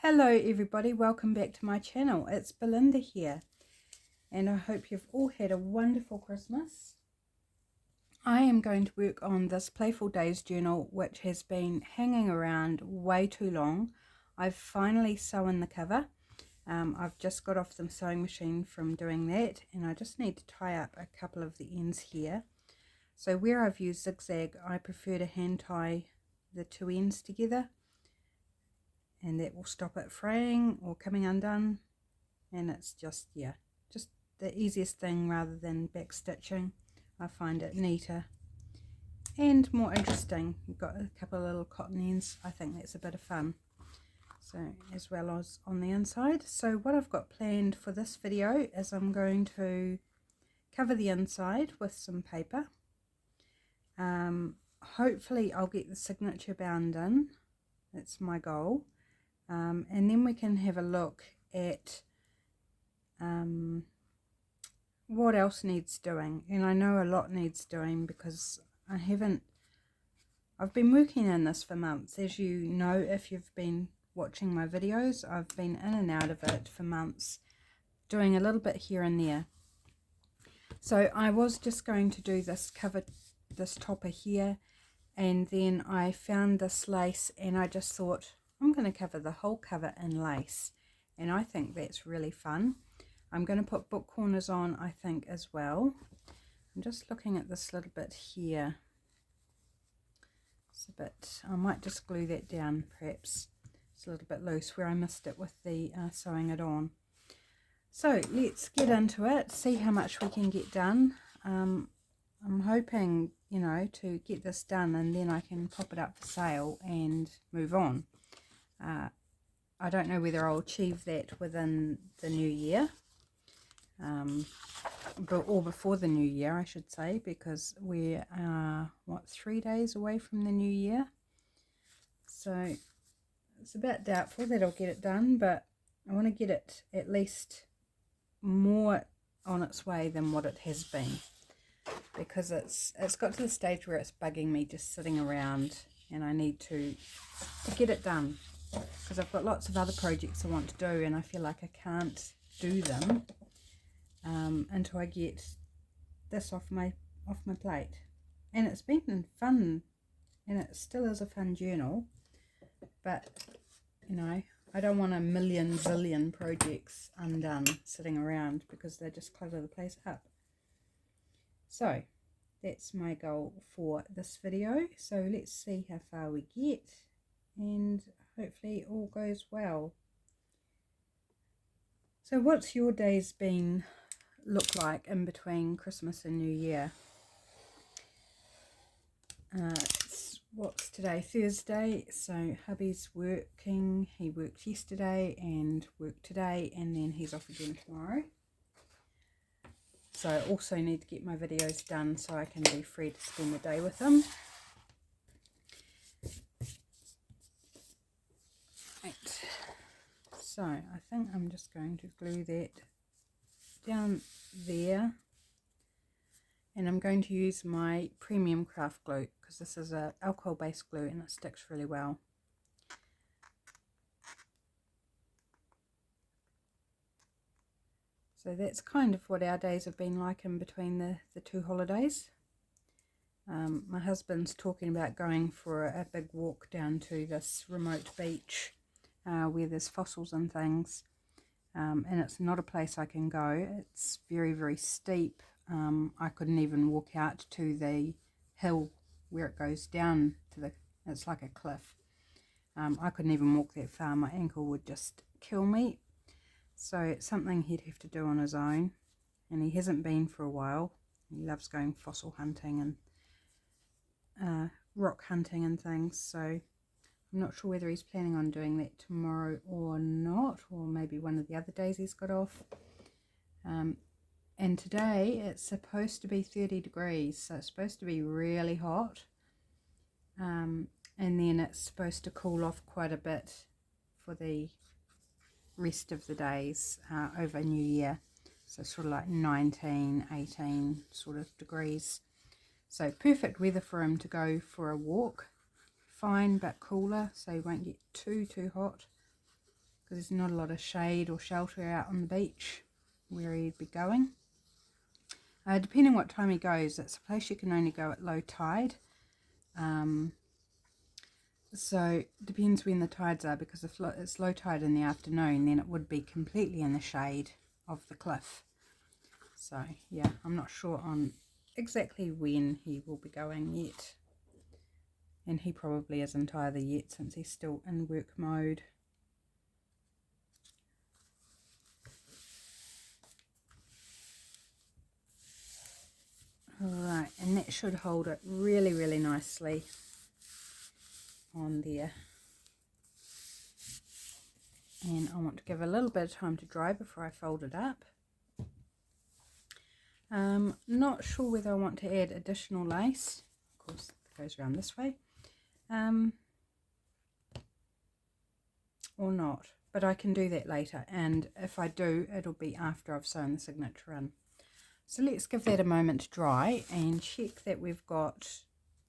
Hello everybody, welcome back to my channel. It's Belinda here and I hope you've all had a wonderful Christmas. I am going to work on this Playful Days Journal which has been hanging around way too long. I've finally sewn the cover. I've just got off the sewing machine from doing that and I just need to tie up a couple of the ends here. So where I've used zigzag, I prefer to hand tie the two ends together, and that will stop it fraying or coming undone, and it's just the easiest thing rather than back stitching. I find it neater and more interesting. You've got a couple of little cotton ends. I think that's a bit of fun, so as well as on the inside. So what I've got planned for this video is I'm going to cover the inside with some paper. Hopefully I'll get the signature bound in. That's my goal. And then we can have a look at what else needs doing. And I know a lot needs doing because I've been working in this for months. As you know, if you've been watching my videos, I've been in and out of it for months, doing a little bit here and there. So I was just going to do this topper here, and then I found this lace and I just thought, I'm going to cover the whole cover in lace, and I think that's really fun. I'm going to put book corners on, I think, as well. I'm just looking at this little bit here. It's a bit, I might just glue that down perhaps. It's a little bit loose where I missed it with the sewing it on. So let's get into it, see how much we can get done. I'm hoping, you know, to get this done and then I can pop it up for sale and move on. I don't know whether I'll achieve that within the new year, or before the new year I should say, because we're 3 days away from the new year, so it's about doubtful that I'll get it done, but I want to get it at least more on its way than what it has been, because it's got to the stage where it's bugging me just sitting around, and I need to get it done because I've got lots of other projects I want to do and I feel like I can't do them until I get this off my plate. And it's been fun, and it still is a fun journal, but you know, I don't want a million zillion projects undone sitting around because they just clutter the place up. So that's my goal for this video. So let's see how far we get, and hopefully all goes well. So what's your days been look like in between Christmas and New Year? What's today? Thursday. So hubby's working. He worked yesterday and worked today, and then he's off again tomorrow. So I also need to get my videos done so I can be free to spend the day with him. Right. So I think I'm just going to glue that down there, and I'm going to use my premium craft glue because this is a alcohol based glue and it sticks really well. So that's kind of what our days have been like in between the two holidays. My husband's talking about going for a big walk down to this remote beach where there's fossils and things, and it's not a place I can go. It's very, very steep. I couldn't even walk out to the hill where it goes down to it's like a cliff. I couldn't even walk that far. My ankle would just kill me. So it's something he'd have to do on his own, and he hasn't been for a while. He loves going fossil hunting and rock hunting and things, so I'm not sure whether he's planning on doing that tomorrow or not, or maybe one of the other days he's got off. And today it's supposed to be 30 degrees, so it's supposed to be really hot, and then it's supposed to cool off quite a bit for the rest of the days over New Year, so sort of like 19, 18 sort of degrees. So perfect weather for him to go for a walk. Fine but cooler, so he won't get too hot. because there's not a lot of shade or shelter out on the beach where he'd be going. Depending what time he goes, it's a place you can only go at low tide. So depends when the tides are, because if it's low tide in the afternoon, then it would be completely in the shade of the cliff. So yeah, I'm not sure on exactly when he will be going yet. And he probably isn't either yet, since he's still in work mode. Alright, and that should hold it really, really nicely on there. And I want to give a little bit of time to dry before I fold it up. Not sure whether I want to add additional lace. Of course, it goes around this way. Or not, but I can do that later, and if I do, it'll be after I've sewn the signature in. So let's give that a moment to dry and check that we've got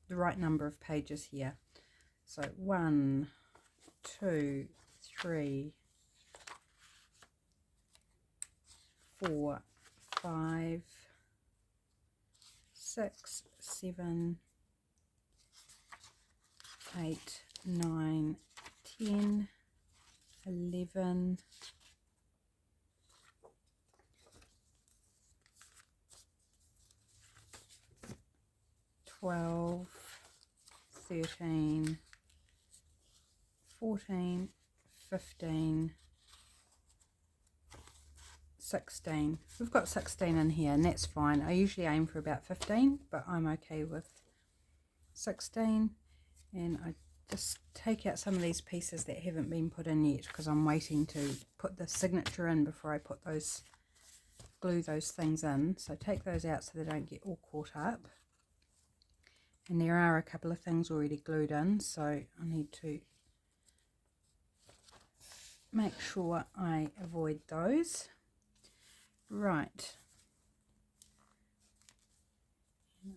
the right number of pages here. So 1, 2, 3, 4, 5, 6, 7, 8, 9, 10, 11, 12, 13, 14, 15, 16. We've got 16 in here, and that's fine. I usually aim for about 15, but I'm okay with 16. And I just take out some of these pieces that haven't been put in yet, because I'm waiting to put the signature in before I put glue those things in. So take those out so they don't get all caught up. And there are a couple of things already glued in, so I need to make sure I avoid those. Right.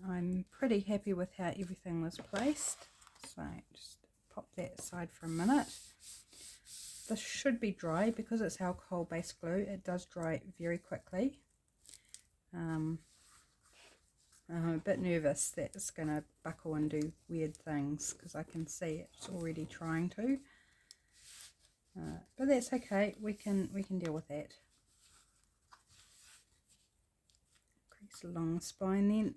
I'm pretty happy with how everything was placed. So just pop that aside for a minute. This should be dry because it's alcohol based glue. It does dry very quickly. I'm a bit nervous that it's going to buckle and do weird things, because I can see it's already trying to. But that's okay. We can deal with that. Crease along the spine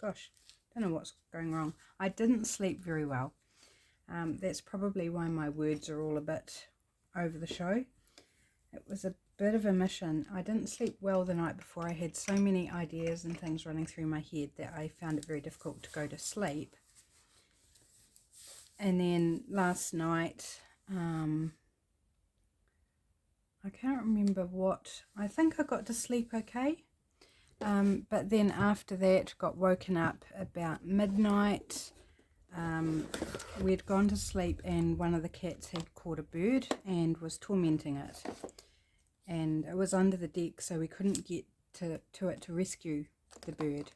Gosh, don't know what's going wrong. I didn't sleep very well. That's probably why my words are all a bit over the show. It was a bit of a mission. I didn't sleep well the night before. I had so many ideas and things running through my head that I found it very difficult to go to sleep. And then last night, I can't remember what. I think I got to sleep okay. But then after that, got woken up about midnight. We'd gone to sleep, and one of the cats had caught a bird and was tormenting it. And it was under the deck, so we couldn't get to it to rescue the bird.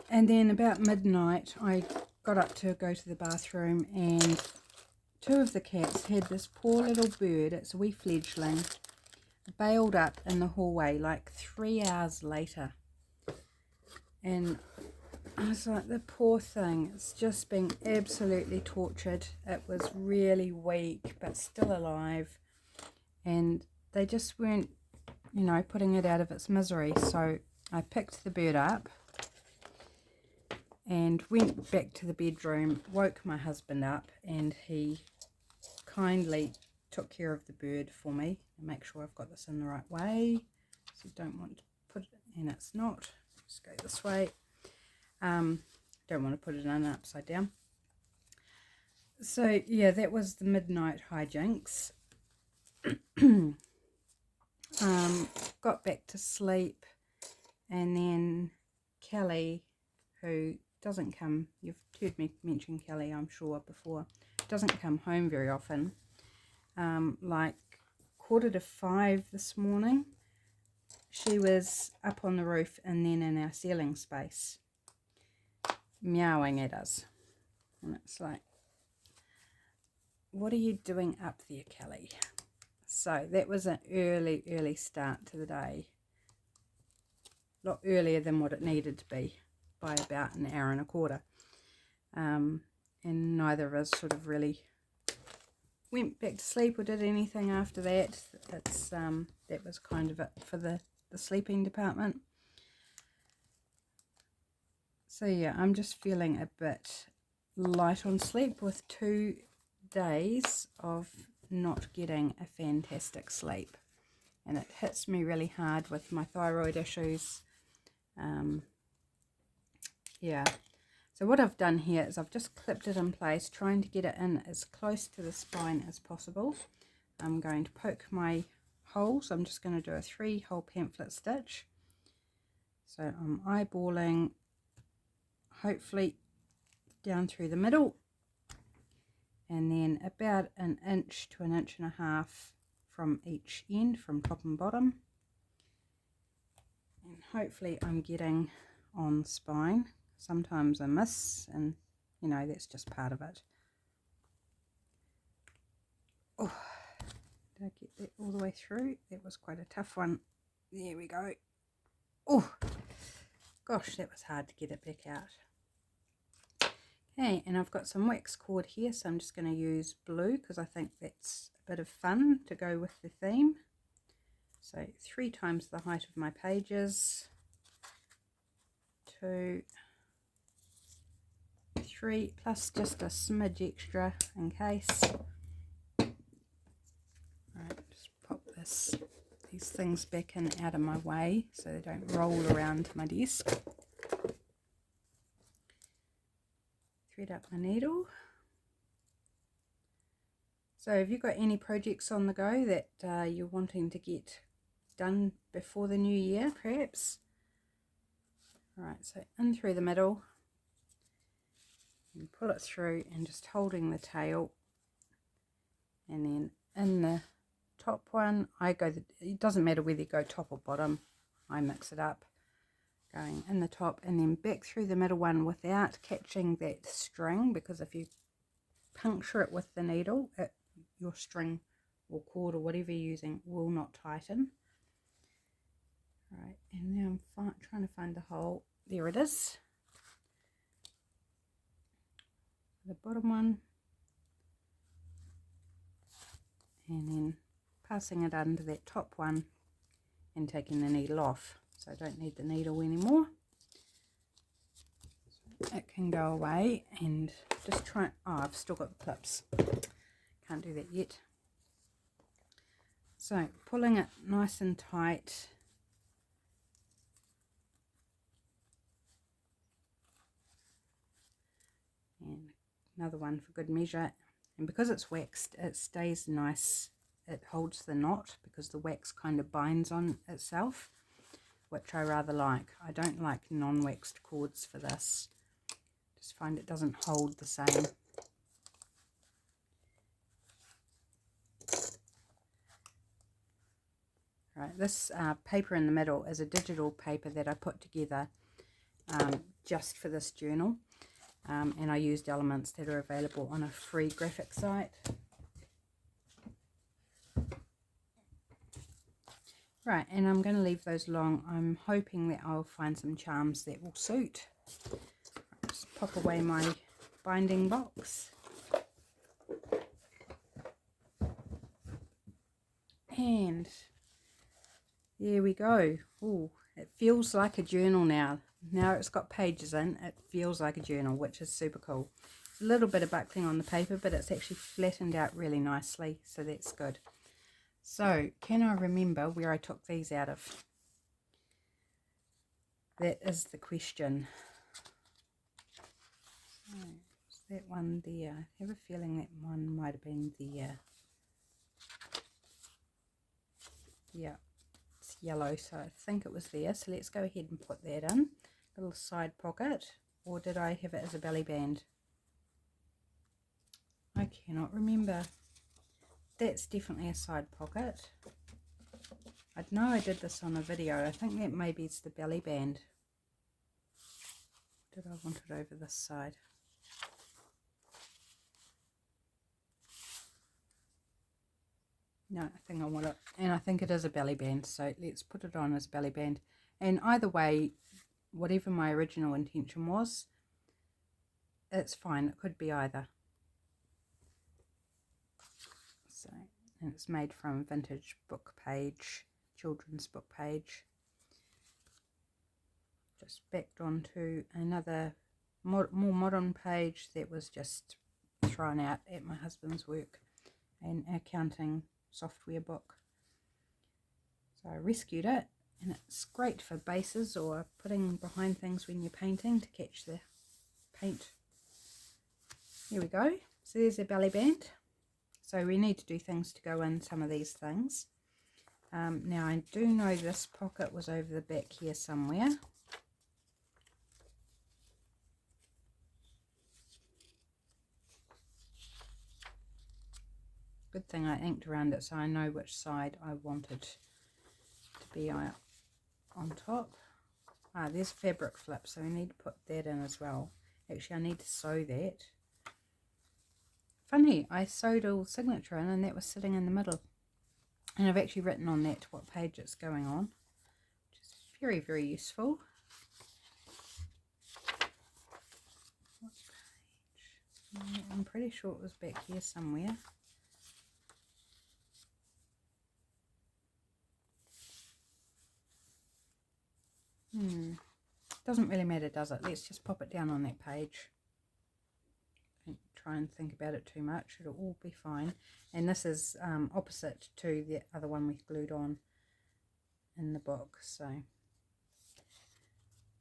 And then about midnight, I got up to go to the bathroom, and two of the cats had this poor little bird, it's a wee fledgling, bailed up in the hallway like 3 hours later. And I was like, the poor thing, it's just been absolutely tortured. It was really weak but still alive, and they just weren't, putting it out of its misery. So I picked the bird up and went back to the bedroom, woke my husband up, and he kindly took care of the bird for me. And make sure I've got this in the right way. So you don't want to put it, and it's not. Just go this way. Don't want to put it in upside down. So yeah, that was the midnight hijinks. Got back to sleep, and then Kelly, who doesn't come, you've heard me mention Kelly I'm sure before, doesn't come home very often, like 4:45 this morning, she was up on the roof and then in our ceiling space, meowing at us. And it's like, what are you doing up there, Kelly? So that was an early start to the day. A lot earlier than what it needed to be by about an hour and a quarter. And neither of us sort of really went back to sleep or did anything after that. That was kind of it for the sleeping department. So yeah, I'm just feeling a bit light on sleep with 2 days of not getting a fantastic sleep, and it hits me really hard with my thyroid issues. Yeah, so what I've done here is I've just clipped it in place, trying to get it in as close to the spine as possible. I'm going to poke my holes. I'm just going to do a 3-hole pamphlet stitch. So I'm eyeballing, hopefully down through the middle, and then about 1 inch to 1.5 inches from each end, from top and bottom, and hopefully I'm getting on spine. Sometimes I miss, and you know, that's just part of it. Oh, did I get that all the way through? That was quite a tough one. There we go. Oh gosh, that was hard to get it back out. Okay, and I've got some wax cord here, so I'm just going to use blue because I think that's a bit of fun to go with the theme. So 3 times the height of my pages, 2, 3, plus just a smidge extra in case. Right, just pop these things back in out of my way so they don't roll around my desk. Thread up my needle. So have you got any projects on the go that you're wanting to get done before the new year, perhaps? Alright, so in through the middle, and pull it through, and just holding the tail, and then in the top one, it doesn't matter whether you go top or bottom, I mix it up, going in the top and then back through the middle one without catching that string, because if you puncture it with the needle, your string or cord or whatever you're using will not tighten. Right, and now I'm trying to find the hole. There it is, the bottom one, and then passing it under that top one and taking the needle off, so I don't need the needle anymore. So it can go away, and just try, oh, I've still got the clips, can't do that yet. So pulling it nice and tight, and another one for good measure, and because it's waxed it stays nice, it holds the knot because the wax kind of binds on itself, which I rather like. I don't like non-waxed cords for this, just find it doesn't hold the same. Right, this paper in the middle is a digital paper that I put together just for this journal, and I used elements that are available on a free graphic site. Right, and I'm going to leave those along. I'm hoping that I'll find some charms that will suit. Just pop away my binding box. And there we go. Oh, it feels like a journal now. Now it's got pages in, it feels like a journal, which is super cool. A little bit of buckling on the paper, but it's actually flattened out really nicely, so that's good. So, can I remember where I took these out of? That is the question. So, is that one there? I have a feeling that one might have been there. Yeah, it's yellow, so I think it was there. So let's go ahead and put that in. Little side pocket, or did I have it as a belly band? I cannot remember. That's definitely a side pocket. I know I did this on a video. I think that maybe it's the belly band. Did I want it over this side? No, I think I want it, and I think it is a belly band, so let's put it on as a belly band. And either way, whatever my original intention was, it's fine. It could be either. So, and it's made from vintage book page, children's book page. Just backed onto another more modern page that was just thrown out at my husband's work, an accounting software book. So I rescued it, and it's great for bases or putting behind things when you're painting to catch the paint. Here we go. So there's a belly band. So we need to do things to go in some of these things. Now I do know this pocket was over the back here somewhere. Good thing I inked around it so I know which side I wanted to be on top. Ah, there's fabric flip, so we need to put that in as well. Actually, I need to sew that. Funny, I sewed all signature in and that was sitting in the middle. And I've actually written on that what page it's going on, which is very, very useful. What page? I'm pretty sure it was back here somewhere. Doesn't really matter, does it? Let's just pop it down on that page. Don't try and think about it too much. It'll all be fine. And this is opposite to the other one we glued on in the book, so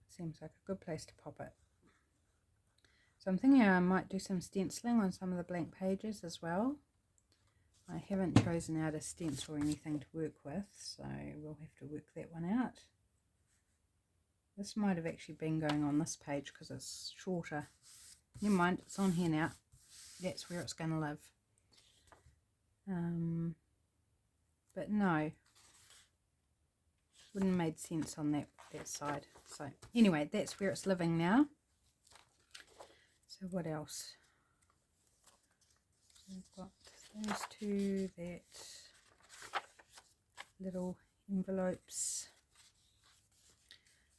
seems like a good place to pop it. So I'm thinking I might do some stenciling on some of the blank pages as well. I haven't chosen out a stencil or anything to work with, so we'll have to work that one out. This might have actually been going on this page because it's shorter. Never mind, it's on here now. That's where it's going to live. But no, wouldn't have made sense on that side. So anyway, that's where it's living now. So what else? So we've got those two, that little envelopes.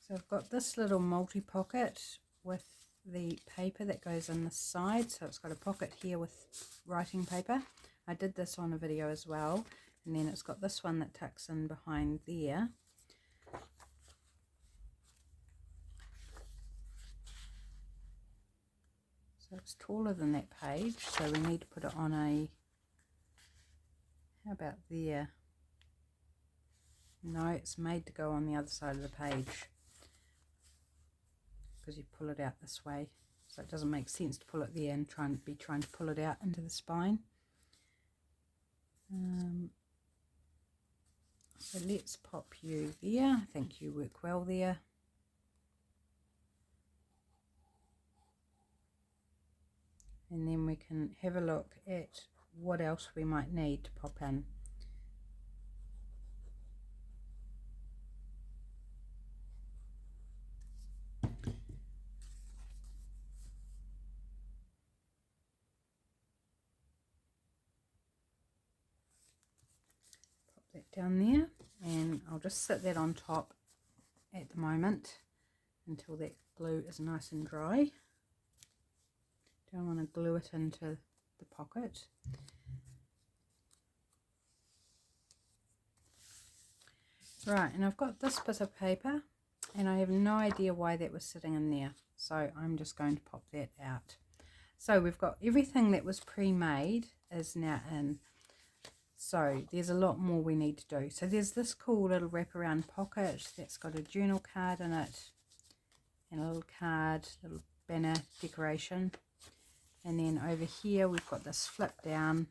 So I've got this little multi-pocket with the paper that goes in the side. So it's got a pocket here with writing paper. I did this on a video as well. And then it's got this one that tucks in behind there. So it's taller than that page. So we need to put it on a, how about there? No, it's made to go on the other side of the page, because you pull it out this way, so it doesn't make sense to pull it there and trying to pull it out into the spine. So let's pop you there. I think you work well there. And then we can have a look at what else we might need to pop in. That down there, and I'll just sit that on top at the moment until that glue is nice and dry. Don't want to glue it into the pocket. Right, and I've got this bit of paper and I have no idea why that was sitting in there, so I'm just going to pop that out. So we've got everything that was pre-made is now in. So there's a lot more we need to do. So there's this cool little wraparound pocket that's got a journal card in it, and a little card, little banner decoration. And then over here we've got this flip down.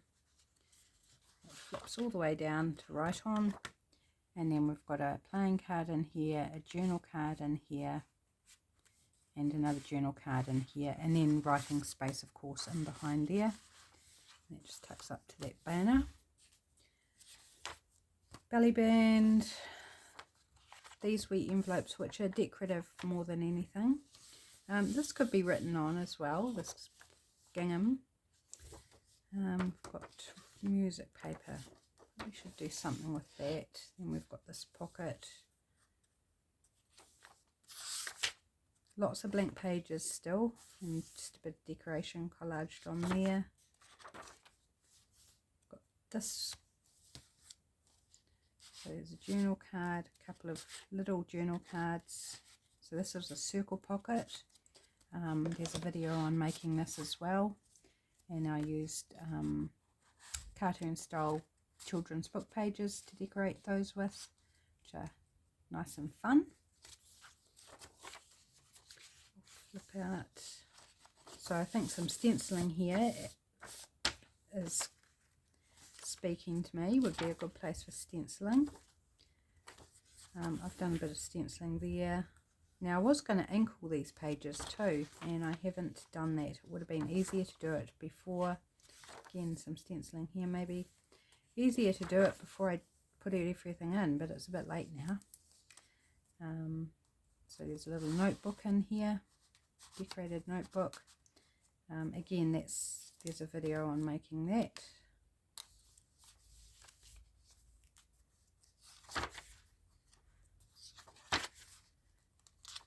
It flips all the way down to write on. And then we've got a playing card in here, a journal card in here, and another journal card in here. And then writing space, of course, in behind there. And it just tucks up to that banner. Belly band, these wee envelopes, which are decorative more than anything. This could be written on as well, this gingham. We've got music paper. we should do something with that. Then we've got this pocket. Lots of blank pages still, and just a bit of decoration collaged on there. Got this. So there's a journal card, a couple of little journal cards. So this is a circle pocket. There's a video on making this as well, and I used cartoon style children's book pages to decorate those with, which are nice and fun. Flip out. So I think some stenciling here is speaking to me, would be a good place for stenciling. I've done a bit of stenciling there. Now I was going to ink all these pages too, and I haven't done that. It would have been easier to do it before. Again, some stenciling here, maybe easier to do it before I put everything in, but it's a bit late now. So there's a little notebook in here, decorated notebook. Again, there's a video on making that.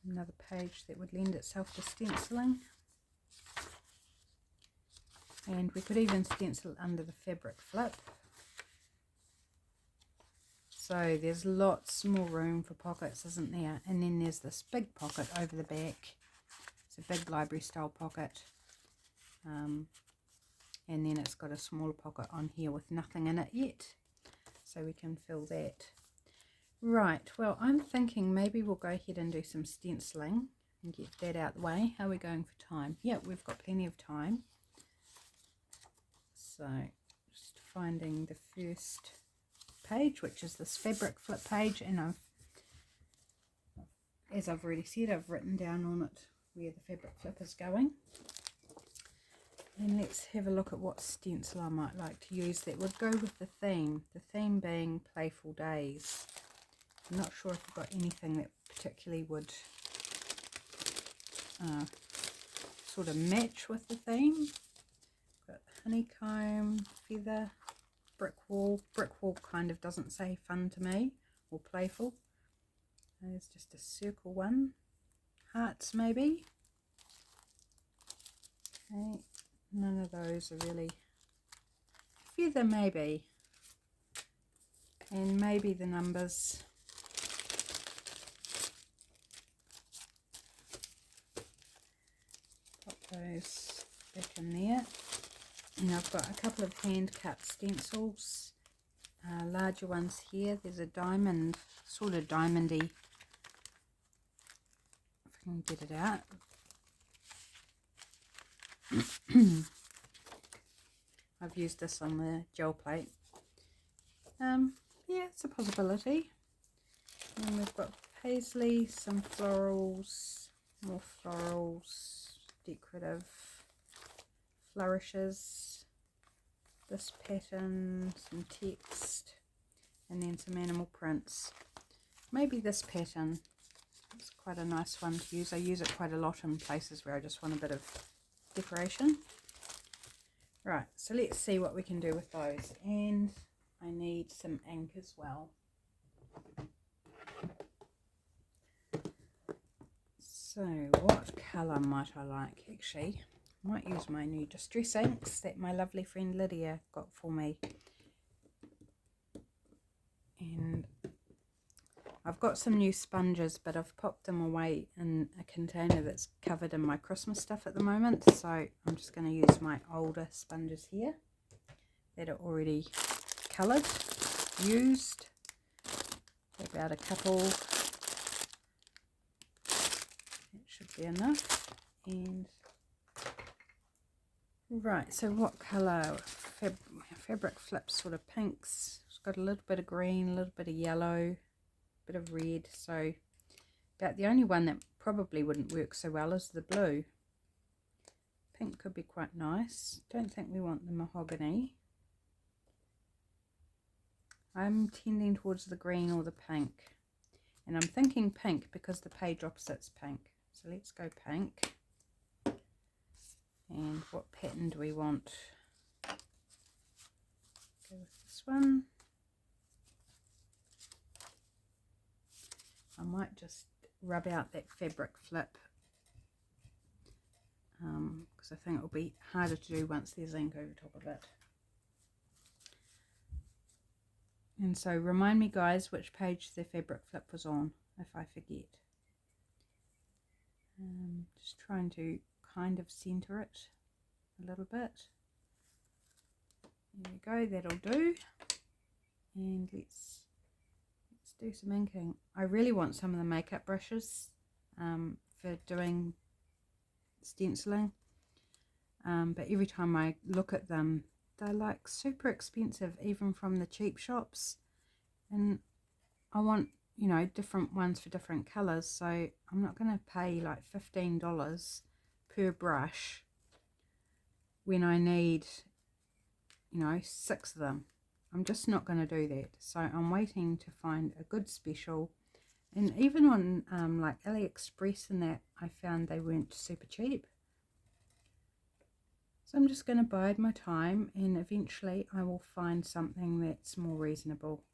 Another page that would lend itself to stenciling. And we could even stencil under the fabric flip. So there's lots more room for pockets, isn't there? And then there's this big pocket over the back. It's a big library style pocket. And then it's got a smaller pocket on here with nothing in it yet. So we can fill that. Right, well, I'm thinking maybe we'll go ahead and do some stenciling and get that out of the way. How are we going for time? Yeah, we've got plenty of time. So, just finding the first page, which is this fabric flip page, and as I've already said, I've written down on it where the fabric flip is going. And let's have a look at what stencil I might like to use that would go with the theme being Playful Days. I'm not sure if I've got anything that particularly would sort of match with the theme. Got honeycomb, feather, brick wall. Brick wall kind of doesn't say fun to me, or playful. There's just a circle one. Hearts maybe. Okay, none of those are really. Feather maybe. And maybe the numbers. Those back in there, and I've got a couple of hand cut stencils, larger ones here. There's a diamond, sort of diamondy, if I can get it out. I've used this on the gel plate. Yeah, it's a possibility. And we've got paisley, some florals, more florals, decorative flourishes, this pattern, some text, and then some animal prints. Maybe this pattern, it's quite a nice one to use. I use it quite a lot in places where I just want a bit of decoration. Right, so let's see what we can do with those. And I need some ink as well. So what colour might I like? Actually, I might use my new distress inks that my lovely friend Lydia got for me. And I've got some new sponges, but I've popped them away in a container that's covered in my Christmas stuff at the moment. So I'm just going to use my older sponges here that are already coloured, used. About a couple. Should be enough. And right, so what colour? Fabric flips sort of pinks. It's got a little bit of green, a little bit of yellow, a bit of red. So about the only one that probably wouldn't work so well is the blue. Pink could be quite nice. Don't think we want the mahogany. I'm tending towards the green or the pink, and I'm thinking pink because the page opposite's pink. So let's go pink. And what pattern do we want? Go with this one. might just rub out that fabric flip because I think it'll be harder to do once there's ink over top of it. And so remind me, guys, which page the fabric flip was on if I forget. Just trying to kind of center it a little bit. There we go, that'll do. And let's do some inking. I really want some of the makeup brushes for doing stenciling, but every time I look at them, they're like super expensive, even from the cheap shops, and I want, you know, different ones for different colors, so I'm not going to pay like $15 per brush when I need, you know, 6 of them. I'm just not going to do that. So I'm waiting to find a good special, and even on like AliExpress and that, I found they weren't super cheap. So I'm just going to bide my time, and eventually I will find something that's more reasonable.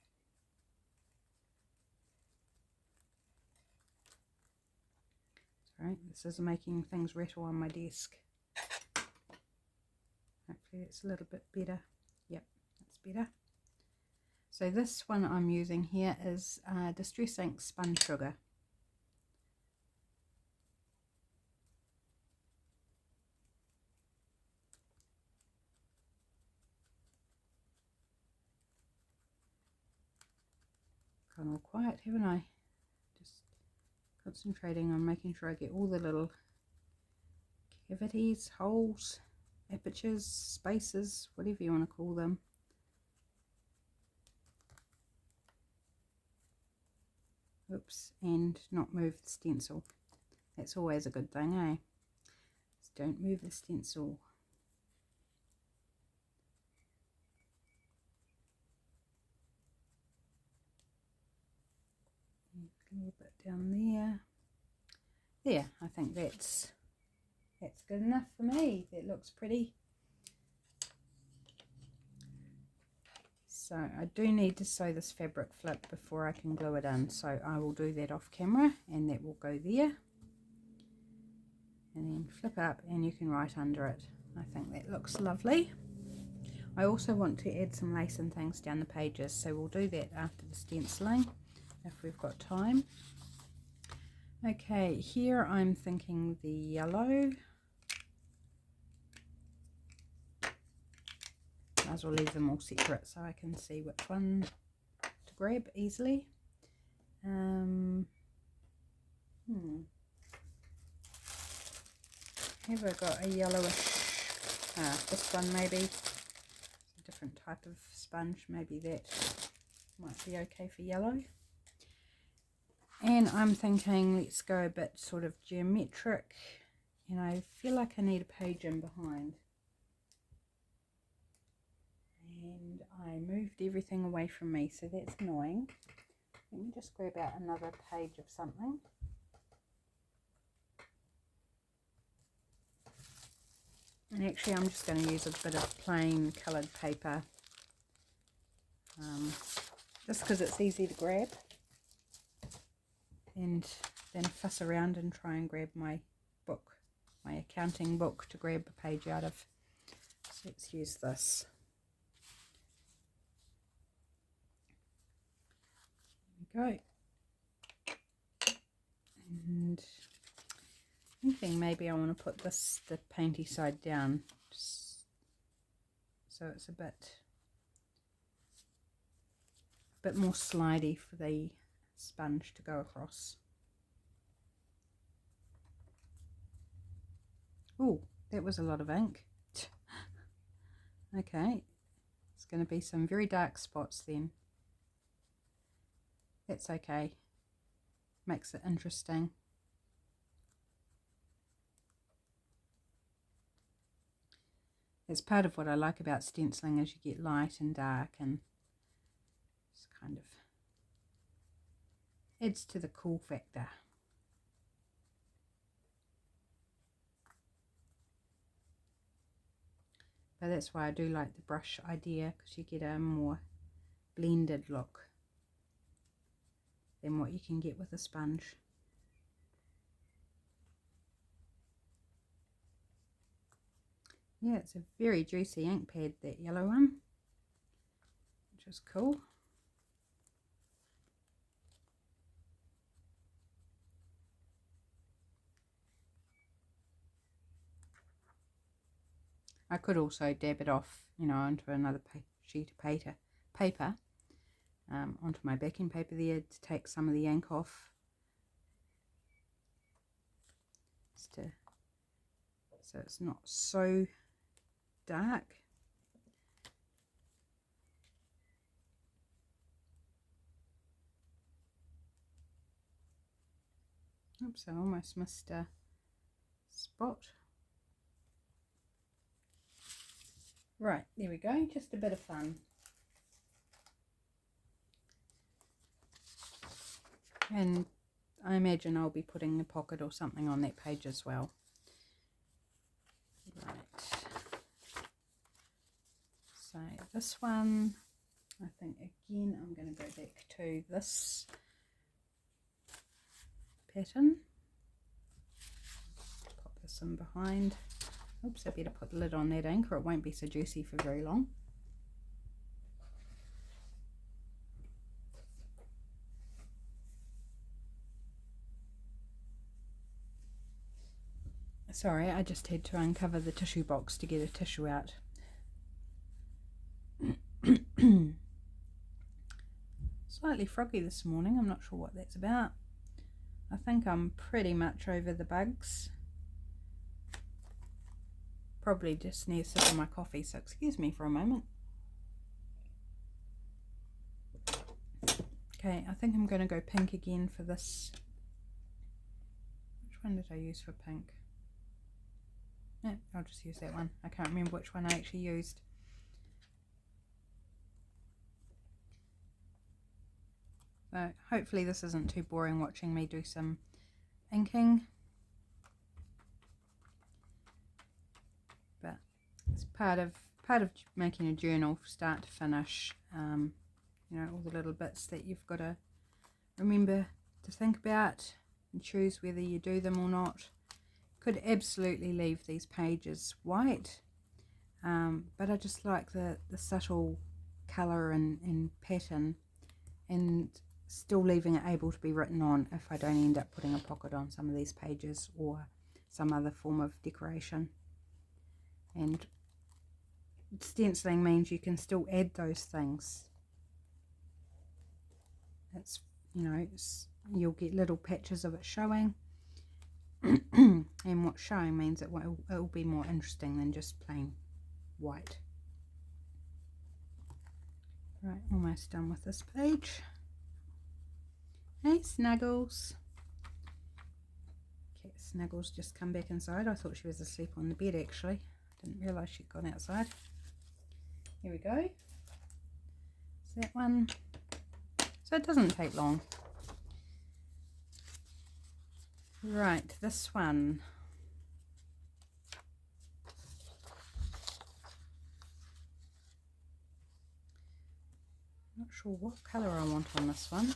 Sorry, this is making things rattle on my desk. Hopefully it's a little bit better. Yep, that's better. So this one I'm using here is Distress Ink Sponge Sugar. Gone all quiet, haven't I? Just concentrating on making sure I get all the little cavities, holes, apertures, spaces, whatever you want to call them. Oops, and not move the stencil. That's always a good thing, eh? Just don't move the stencil. A little bit down there. There, I think that's good enough for me. That looks pretty. So I do need to sew this fabric flip before I can glue it in, so I will do that off camera, and that will go there, and then flip up and you can write under it. I think that looks lovely. I also want to add some lace and things down the pages, so we'll do that after the stenciling if we've got time. Okay, here I'm thinking the yellow. Might as well leave them all separate so I can see which one to grab easily. Have I got a yellowish? This one maybe. It's a different type of sponge. Maybe that might be okay for yellow. And I'm thinking let's go a bit sort of geometric, and I feel like I need a page in behind. And I moved everything away from me, so that's annoying. Let me just grab out another page of something. And actually I'm just going to use a bit of plain coloured paper, just because it's easy to grab, and then fuss around and try and grab my book, my accounting book, to grab a page out of. So let's use this. There we go. And I'm thinking maybe I want to put this, the painty side down, just so it's a bit more slidey for the sponge to go across. Oh, that was a lot of ink. Okay, it's going to be some very dark spots then. That's okay, makes it interesting. It's part of what I like about stenciling, is you get light and dark, and it's kind of adds to the cool factor. But that's why I do like the brush idea, because you get a more blended look. than what you can get with a sponge. Yeah, it's a very juicy ink pad, that yellow one, which is cool. I could also dab it off, you know, onto another sheet of paper, onto my backing paper there, to take some of the ink off, so it's not so dark. Oops, I almost missed a spot. Right, there we go, just a bit of fun. And I imagine I'll be putting a pocket or something on that page as well. Right. So this one, I think again I'm going to go back to this pattern. Pop this in behind. Oops, I better put the lid on that ink or it won't be so juicy for very long. Sorry, I just had to uncover the tissue box to get a tissue out. Slightly froggy this morning, I'm not sure what that's about. I think I'm pretty much over the bugs. Probably just need a sip of my coffee, so excuse me for a moment. Okay, I think I'm going to go pink again for this. Which one did I use for pink? Yeah, I'll just use that one. I can't remember which one I actually used. So hopefully this isn't too boring watching me do some inking. But it's part of making a journal start to finish. You know, all the little bits that you've got to remember to think about and choose whether you do them or not. Could absolutely leave these pages white, but I just like the subtle colour and pattern, and still leaving it able to be written on if I don't end up putting a pocket on some of these pages or some other form of decoration. And stenciling means you can still add those things. It's, you know, you'll get little patches of it showing. And what's showing means it will be more interesting than just plain white. Right, almost done with this page. Hey Snuggles. Okay, Snuggles just come back inside. I thought she was asleep on the bed actually. Didn't realise she'd gone outside. Here we go. Is that one? So it doesn't take long. Right, this one. Not sure what colour I want on this one.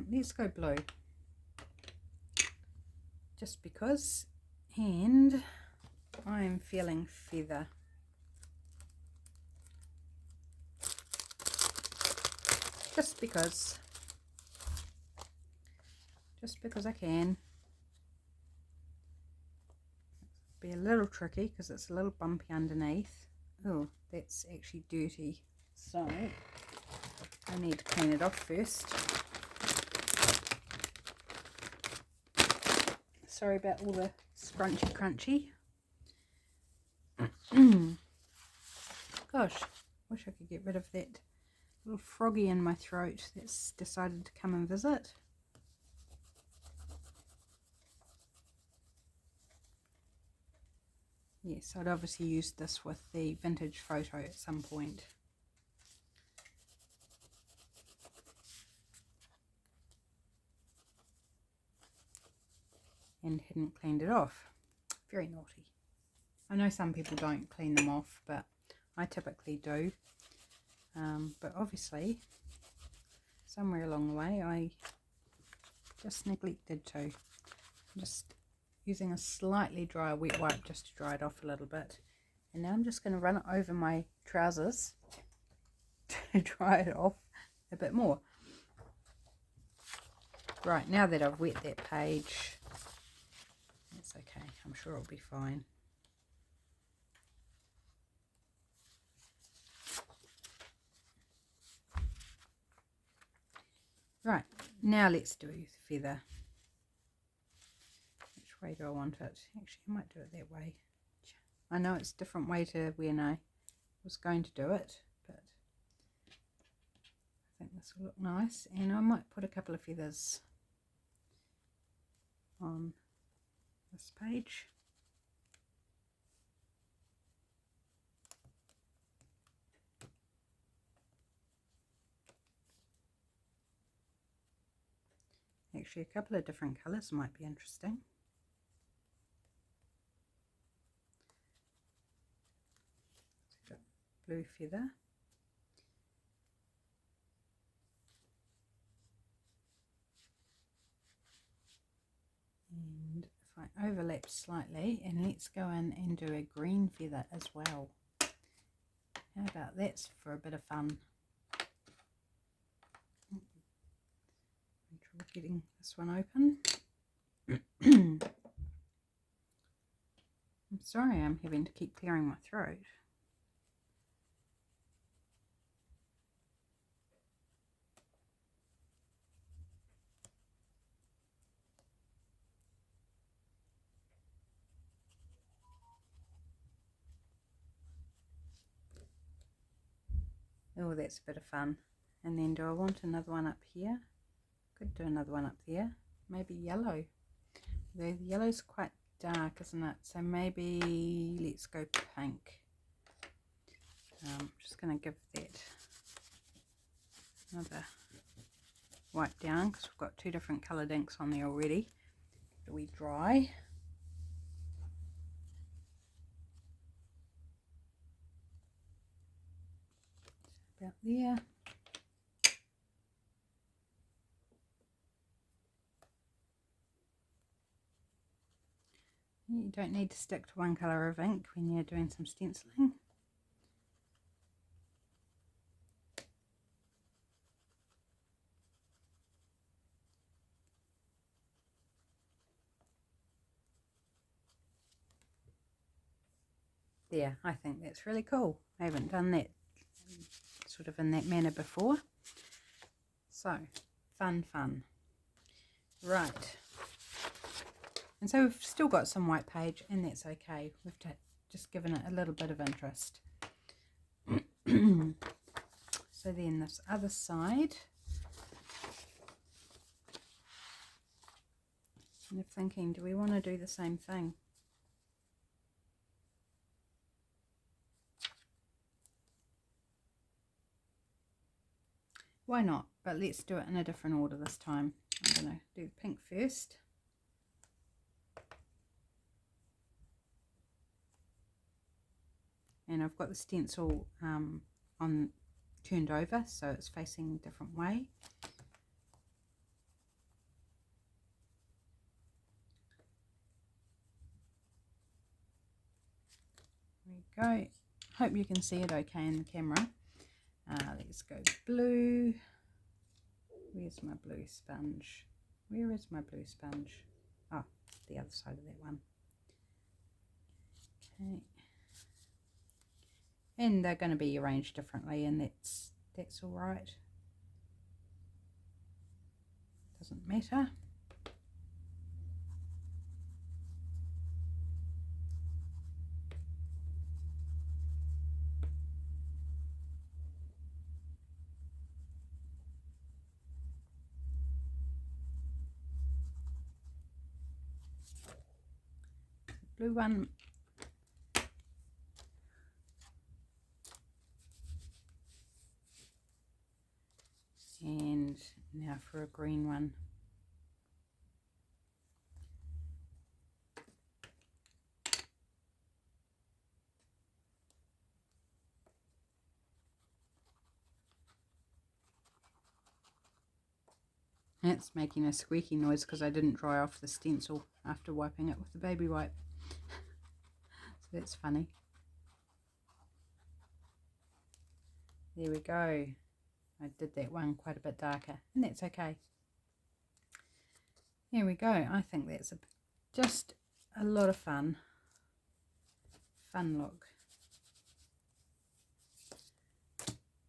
Let's go blue. Just because. And I'm feeling feather. Just because I can. Be a little tricky because it's a little bumpy underneath. Oh, that's actually dirty, so I need to clean it off first. Sorry about all the scrunchy crunchy. Gosh, wish I could get rid of that little froggy in my throat that's decided to come and visit. Yes, I'd obviously used this with the vintage photo at some point. And hadn't cleaned it off. Very naughty. I know some people don't clean them off, but I typically do. But obviously somewhere along the way I just neglected to. I'm just using a slightly dry wet wipe just to dry it off a little bit. And now I'm just going to run it over my trousers to dry it off a bit more. Right, now that I've wet that page, it's okay. I'm sure it'll be fine. Right, now let's do the feather. Which way do I want it? Actually, I might do it that way. I know it's a different way to when I was going to do it, but I think this will look nice. And I might put a couple of feathers on this page. Actually, a couple of different colours might be interesting. So blue feather. And if I overlap slightly, and let's go in and do a green feather as well. How about that for a bit of fun? Try getting this one open. I'm sorry I'm having to keep clearing my throat. Oh, that's a bit of fun. And then do I want another one up here? Could do another one up there. Maybe yellow. The yellow's quite dark, isn't it? So maybe let's go pink. I'm just going to give that another wipe down because we've got two different coloured inks on there already. Do we dry? About there. You don't need to stick to one colour of ink when you're doing some stenciling. There, I think that's really cool. I haven't done that sort of in that manner before. So, fun. Right. And so we've still got some white page, and that's okay. We've just given it a little bit of interest. So then this other side, and I'm thinking, do we want to do the same thing? Why not? But let's do it in a different order this time. I'm going to do the pink first. And I've got the stencil on turned over, so it's facing a different way. There we go. Hope you can see it okay in the camera. Let's go blue. Where's my blue sponge? Where is my blue sponge? Oh, the other side of that one. Okay. And they're going to be arranged differently, and that's all right. Doesn't matter. Blue one. And now for a green one. It's making a squeaky noise because I didn't dry off the stencil after wiping it with the baby wipe. So that's funny. There we go. I did that one quite a bit darker, and that's okay. There we go. I think that's just a lot of fun. Fun look.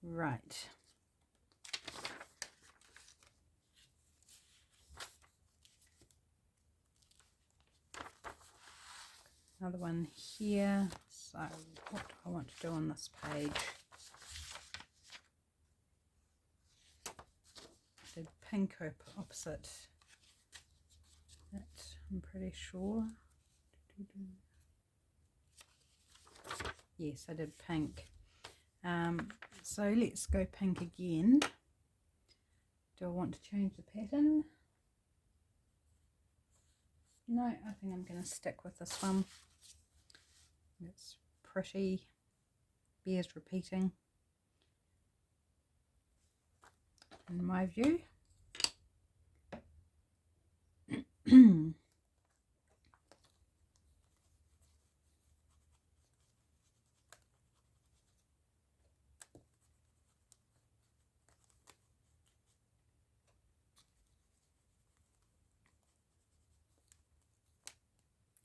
Right. Another one here. So what do I want to do on this page? I did pink opposite. That I'm pretty sure. Yes, I did pink. So let's go pink again. Do I want to change the pattern? No, I think I'm going to stick with this one. It's pretty, bears repeating in my view.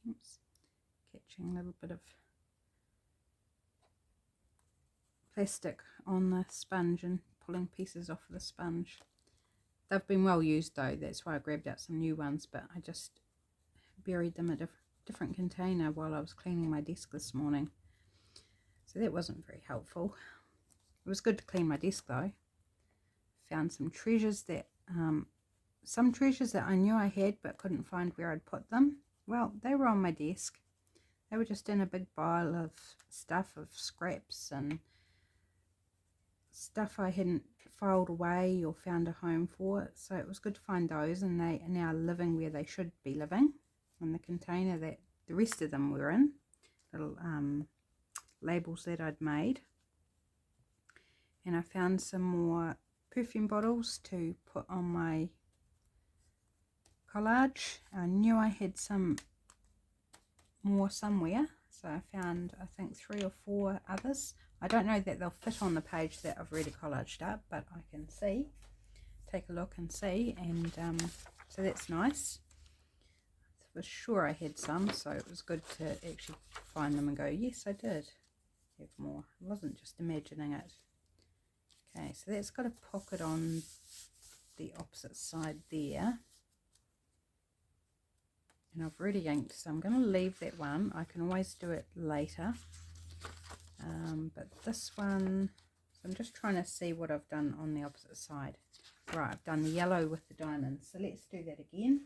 Oops, catching a little bit of plastic on the sponge and pulling pieces off of the sponge. They've been well used though, that's why I grabbed out some new ones, but I just buried them in a different container while I was cleaning my desk this morning. So that wasn't very helpful. It was good to clean my desk though. Found some treasures that I knew I had but couldn't find where I'd put them. Well, they were on my desk. They were just in a big pile of stuff, of scraps and stuff I hadn't filed away or found a home for. So it was good to find those, and they are now living where they should be living, in the container that the rest of them were in. Little labels that I'd made. And I found some more perfume bottles to put on my collage. I knew I had some more somewhere, so I found I think 3 or 4 others. I don't know that they'll fit on the page that I've already collaged up, but I can see, take a look and see, and so that's nice. I was sure I had some, so it was good to actually find them and go, yes I did have more. I wasn't just imagining it. Okay, so that's got a pocket on the opposite side there. And I've already inked, so I'm going to leave that one. I can always do it later. But this one, so I'm just trying to see what I've done on the opposite side. Right, I've done the yellow with the diamonds. So let's do that again.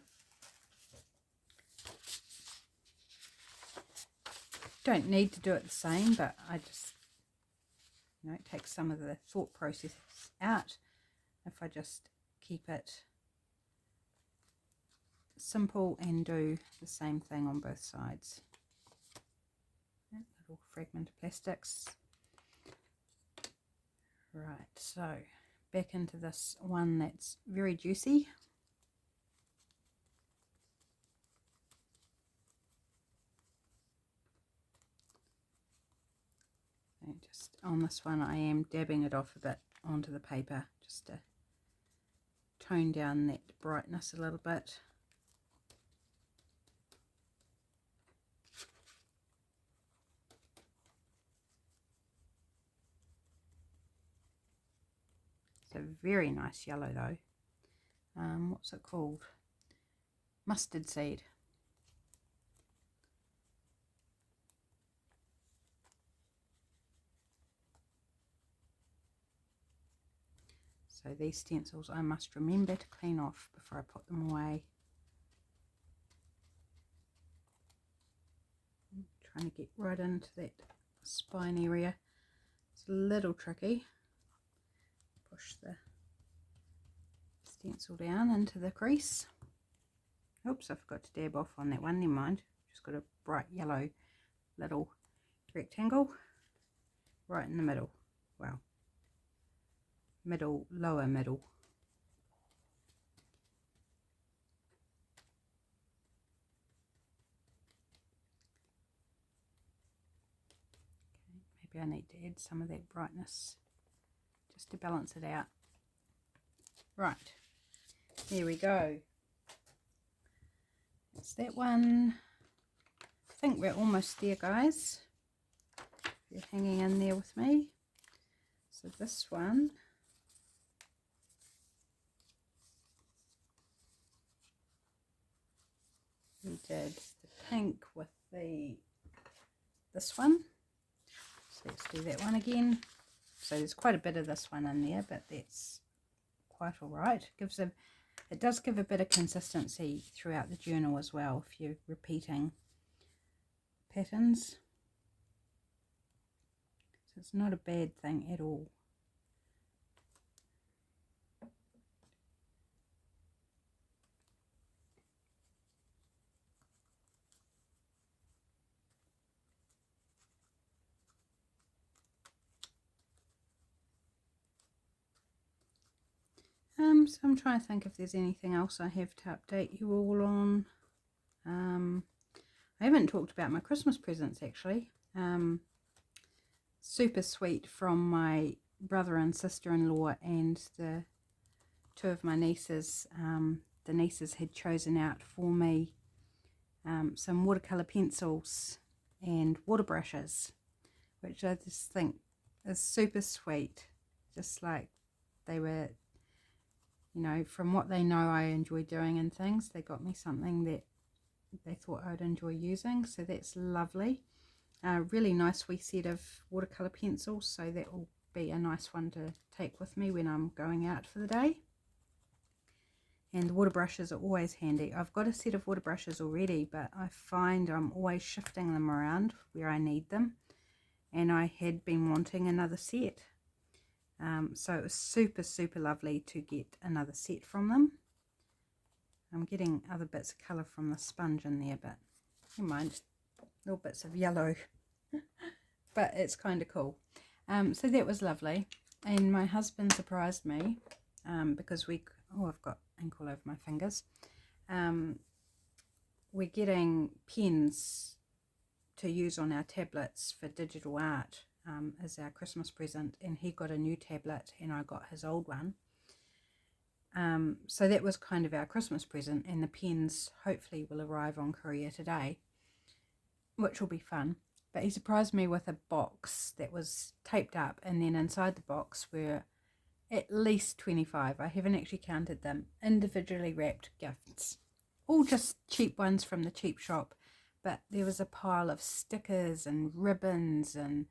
Don't need to do it the same, but I just, you know, it takes some of the thought process out if I just keep it simple and do the same thing on both sides. That little fragment of plastics. Right, so back into this one that's very juicy. And just on this one I am dabbing it off a bit onto the paper just to tone down that brightness a little bit. It's a very nice yellow though. What's it called? Mustard seed. So these stencils I must remember to clean off before I put them away. I'm trying to get right into that spine area. It's a little tricky. Push the stencil down into the crease. Oops, I forgot to dab off on that one, never mind. Just got a bright yellow little rectangle right in the middle. Well, middle, lower middle. maybe I need to add some of that brightness just to balance it out. Right, there we go. That's that one. I think we're almost there, guys. You're hanging in there with me. So this one, we did the pink with this one. So let's do that one again. So there's quite a bit of this one in there, but that's quite all right. It does give a bit of consistency throughout the journal as well if you're repeating patterns. So it's not a bad thing at all. So I'm trying to think if there's anything else I have to update you all on. I haven't talked about my Christmas presents actually. Super sweet from my brother and sister-in-law and the two of my nieces. The nieces had chosen out for me some watercolor pencils and water brushes, which I just think is super sweet. Just like they were, you know, from what they know I enjoy doing and things, they got me something that they thought I'd enjoy using, so that's lovely. Really nice wee set of watercolor pencils, so that will be a nice one to take with me when I'm going out for the day. And the water brushes are always handy. I've got a set of water brushes already, but I find I'm always shifting them around where I need them, and I had been wanting another set. So it was super lovely to get another set from them. I'm getting other bits of colour from the sponge in there, but never mind, little bits of yellow. But it's kind of cool. So that was lovely, and my husband surprised me because I've got ink all over my fingers. We're getting pens to use on our tablets for digital art as our Christmas present, and he got a new tablet and I got his old one. So that was kind of our Christmas present, and the pens hopefully will arrive on courier today, which will be fun. But he surprised me with a box that was taped up, and then inside the box were at least 25, I haven't actually counted them, individually wrapped gifts. All just cheap ones from the cheap shop, but there was a pile of stickers and ribbons and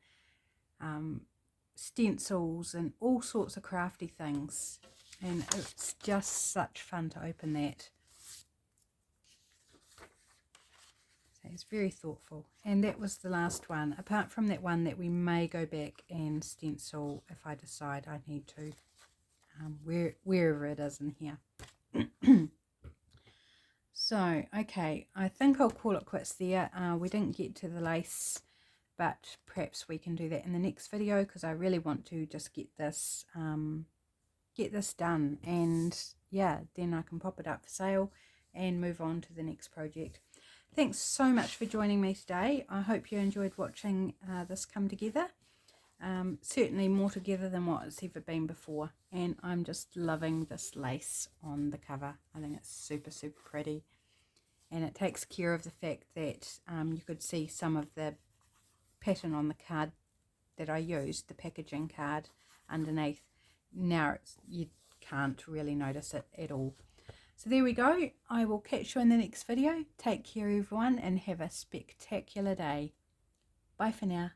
stencils and all sorts of crafty things, and it's just such fun to open that. So it's very thoughtful, and that was the last one, apart from that one that we may go back and stencil if I decide I need to, wherever it is in here. So okay, I think I'll call it quits there. We didn't get to the lace, but perhaps we can do that in the next video, because I really want to just get this done, and yeah, then I can pop it up for sale and move on to the next project. Thanks so much for joining me today. I hope you enjoyed watching this come together. Certainly more together than what it's ever been before, and I'm just loving this lace on the cover. I think it's super pretty, and it takes care of the fact that you could see some of the pattern on the card that I used, the packaging card underneath. Now you can't really notice it at all. So there we go. I will catch you in the next video. Take care everyone, and have a spectacular day. Bye for now.